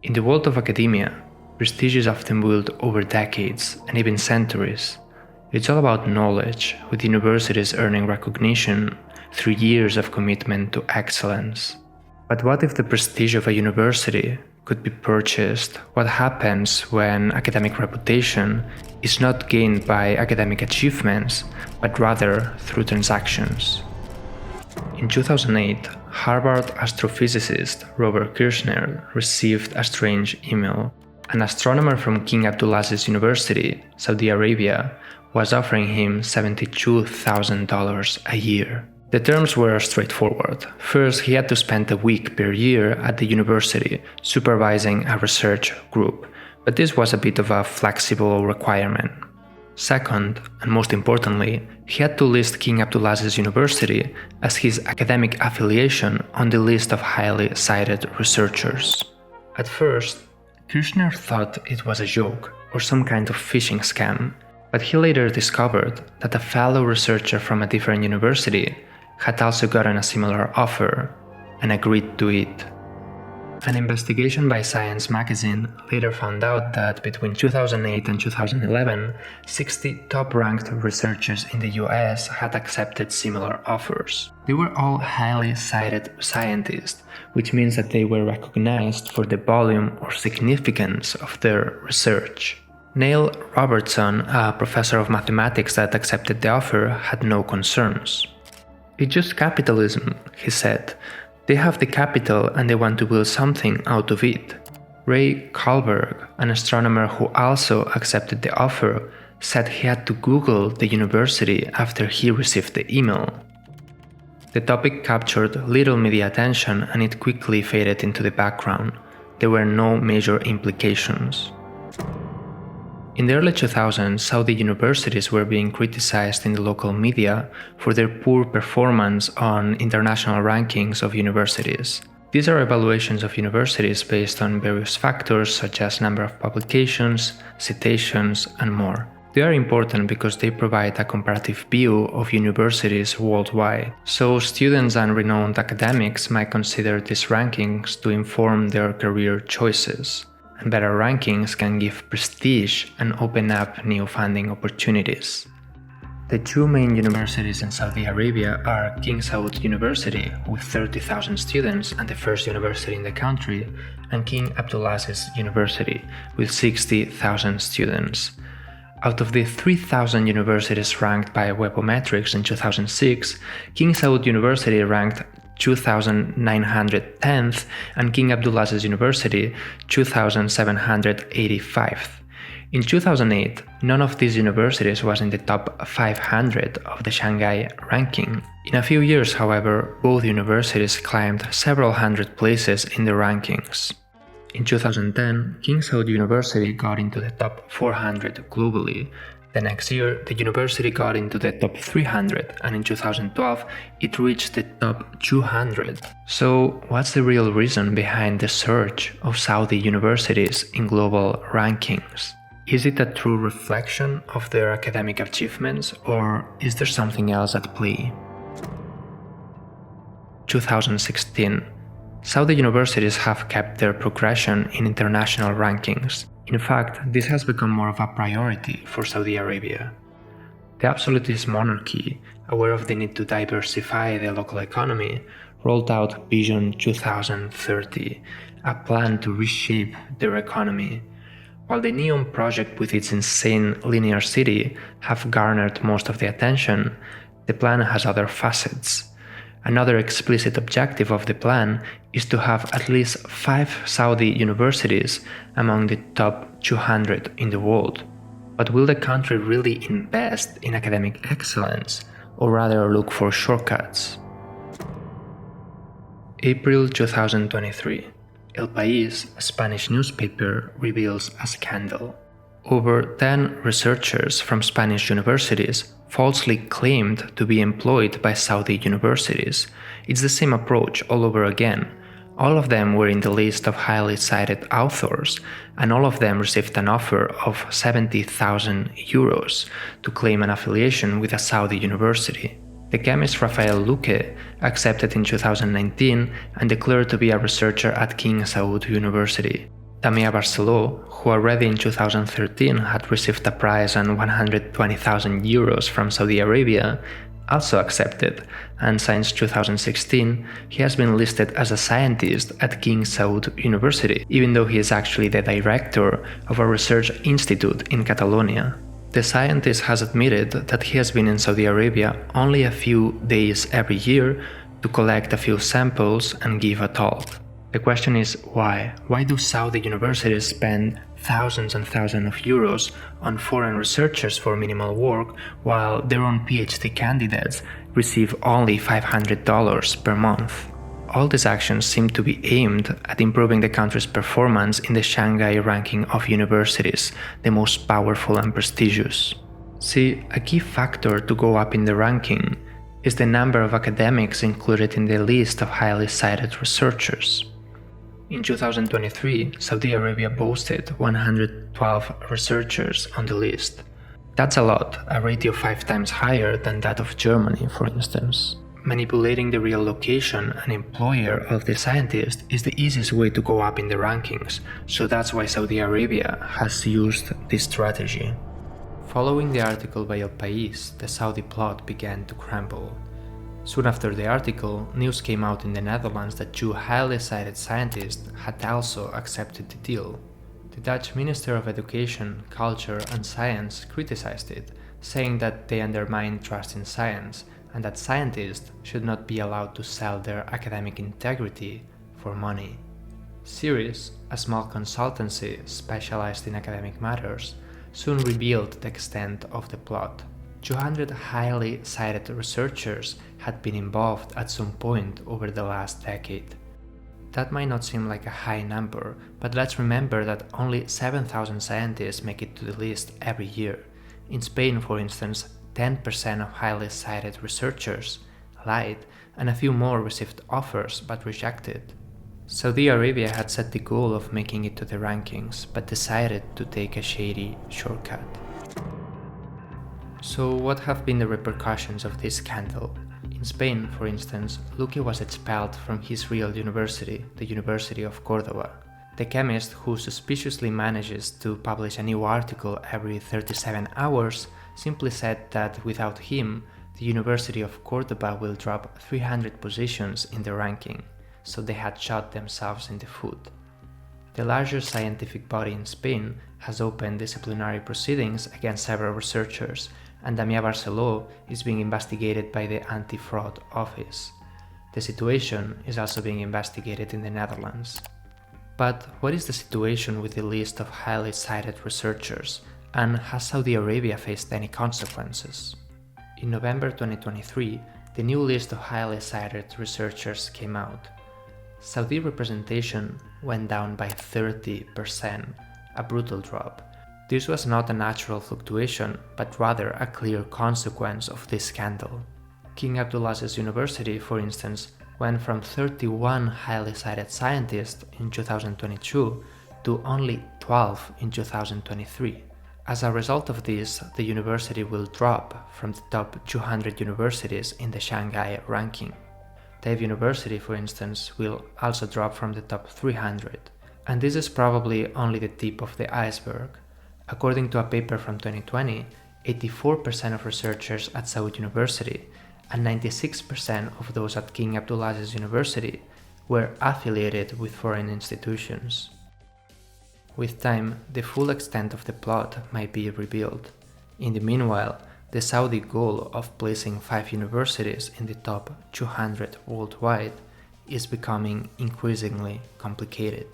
In the world of academia, prestige is often built over decades and even centuries. It's all about knowledge, with universities earning recognition through years of commitment to excellence. But what if the prestige of a university could be purchased? What happens when academic reputation is not gained by academic achievements, but rather through transactions? In 2008, Harvard astrophysicist Robert Kirshner received a strange email. An astronomer from King Abdulaziz University, Saudi Arabia, was offering him $72,000 a year. The terms were straightforward. First, he had to spend a week per year at the university supervising a research group, but this was a bit of a flexible requirement. Second, and most importantly, he had to list King Abdulaziz University as his academic affiliation on the list of highly cited researchers. At first, Kirshner thought it was a joke or some kind of phishing scam, but he later discovered that a fellow researcher from a different university had also gotten a similar offer and agreed to it. An investigation by Science magazine later found out that between 2008 and 2011, 60 top-ranked researchers in the US had accepted similar offers. They were all highly cited scientists, which means that they were recognized for the volume or significance of their research. Neil Robertson, a professor of mathematics that accepted the offer, had no concerns. "It's just capitalism," he said. "They have the capital and they want to build something out of it." Ray Kahlberg, an astronomer who also accepted the offer, said he had to Google the university after he received the email. The topic captured little media attention and it quickly faded into the background. There were no major implications. In the early 2000s, Saudi universities were being criticized in the local media for their poor performance on international rankings of universities. These are evaluations of universities based on various factors such as number of publications, citations, and more. They are important because they provide a comparative view of universities worldwide, so students and renowned academics might consider these rankings to inform their career choices. And better rankings can give prestige and open up new funding opportunities. The two main universities in Saudi Arabia are King Saud University with 30,000 students and the first university in the country, and King Abdulaziz University with 60,000 students. Out of the 3,000 universities ranked by Webometrics in 2006, King Saud University ranked 2,910th and King Abdulaziz University 2,785th. In 2008, none of these universities was in the top 500 of the Shanghai ranking. In a few years, however, both universities climbed several hundred places in the rankings. In 2010, King Saud University got into the top 400 globally. The next year, the university got into the top 300, and in 2012, it reached the top 200. So, what's the real reason behind the surge of Saudi universities in global rankings? Is it a true reflection of their academic achievements, or is there something else at play? 2016. Saudi universities have kept their progression in international rankings. In fact, this has become more of a priority for Saudi Arabia. The absolutist monarchy, aware of the need to diversify the local economy, rolled out Vision 2030, a plan to reshape their economy. While the NEOM project with its insane linear city have garnered most of the attention, the plan has other facets. Another explicit objective of the plan is to have at least 5 Saudi universities among the top 200 in the world. But will the country really invest in academic excellence, or rather look for shortcuts? April 2023. El País, a Spanish newspaper, reveals a scandal. Over 10 researchers from Spanish universities falsely claimed to be employed by Saudi universities. It's the same approach all over again. All of them were in the list of highly cited authors, and all of them received an offer of 70,000 euros to claim an affiliation with a Saudi university. The chemist Rafael Luque accepted in 2019 and declared to be a researcher at King Saud University. Damia Barceló, who already in 2013 had received a prize and 120,000 euros from Saudi Arabia, also accepted, and since 2016 he has been listed as a scientist at King Saud University, even though he is actually the director of a research institute in Catalonia. The scientist has admitted that he has been in Saudi Arabia only a few days every year to collect a few samples and give a talk. The question is why? Why do Saudi universities spend thousands and thousands of euros on foreign researchers for minimal work, while their own PhD candidates receive only $500 per month? All these actions seem to be aimed at improving the country's performance in the Shanghai ranking of universities, the most powerful and prestigious. See, a key factor to go up in the ranking is the number of academics included in the list of highly cited researchers. In 2023, Saudi Arabia boasted 112 researchers on the list. That's a lot, a ratio 5 times higher than that of Germany, for instance. Manipulating the real location and employer of the scientist is the easiest way to go up in the rankings, so that's why Saudi Arabia has used this strategy. Following the article by El País, the Saudi plot began to crumble. Soon after the article, news came out in the Netherlands that two highly cited scientists had also accepted the deal. The Dutch Minister of Education, Culture and Science criticized it, saying that they undermine trust in science and that scientists should not be allowed to sell their academic integrity for money. Ceres, a small consultancy specialized in academic matters, soon revealed the extent of the plot. 200 highly cited researchers had been involved at some point over the last decade. That might not seem like a high number, but let's remember that only 7,000 scientists make it to the list every year. In Spain, for instance, 10% of highly cited researchers lied, and a few more received offers but rejected. Saudi Arabia had set the goal of making it to the rankings, but decided to take a shady shortcut. So what have been the repercussions of this scandal? In Spain, for instance, Luque was expelled from his real university, the University of Córdoba. The chemist, who suspiciously manages to publish a new article every 37 hours, simply said that without him, the University of Córdoba will drop 300 positions in the ranking, so they had shot themselves in the foot. The larger scientific body in Spain has opened disciplinary proceedings against several researchers, and Damia Barceló is being investigated by the Anti-Fraud Office. The situation is also being investigated in the Netherlands. But what is the situation with the list of highly cited researchers, and has Saudi Arabia faced any consequences? In November 2023, the new list of highly cited researchers came out. Saudi representation went down by 30%, a brutal drop. This was not a natural fluctuation, but rather a clear consequence of this scandal. King Abdulaziz University, for instance, went from 31 highly cited scientists in 2022 to only 12 in 2023. As a result of this, the university will drop from the top 200 universities in the Shanghai ranking. TAFE University, for instance, will also drop from the top 300. And this is probably only the tip of the iceberg. According to a paper from 2020, 84% of researchers at Saud University and 96% of those at King Abdulaziz University were affiliated with foreign institutions. With time, the full extent of the plot might be revealed. In the meanwhile, the Saudi goal of placing 5 universities in the top 200 worldwide is becoming increasingly complicated.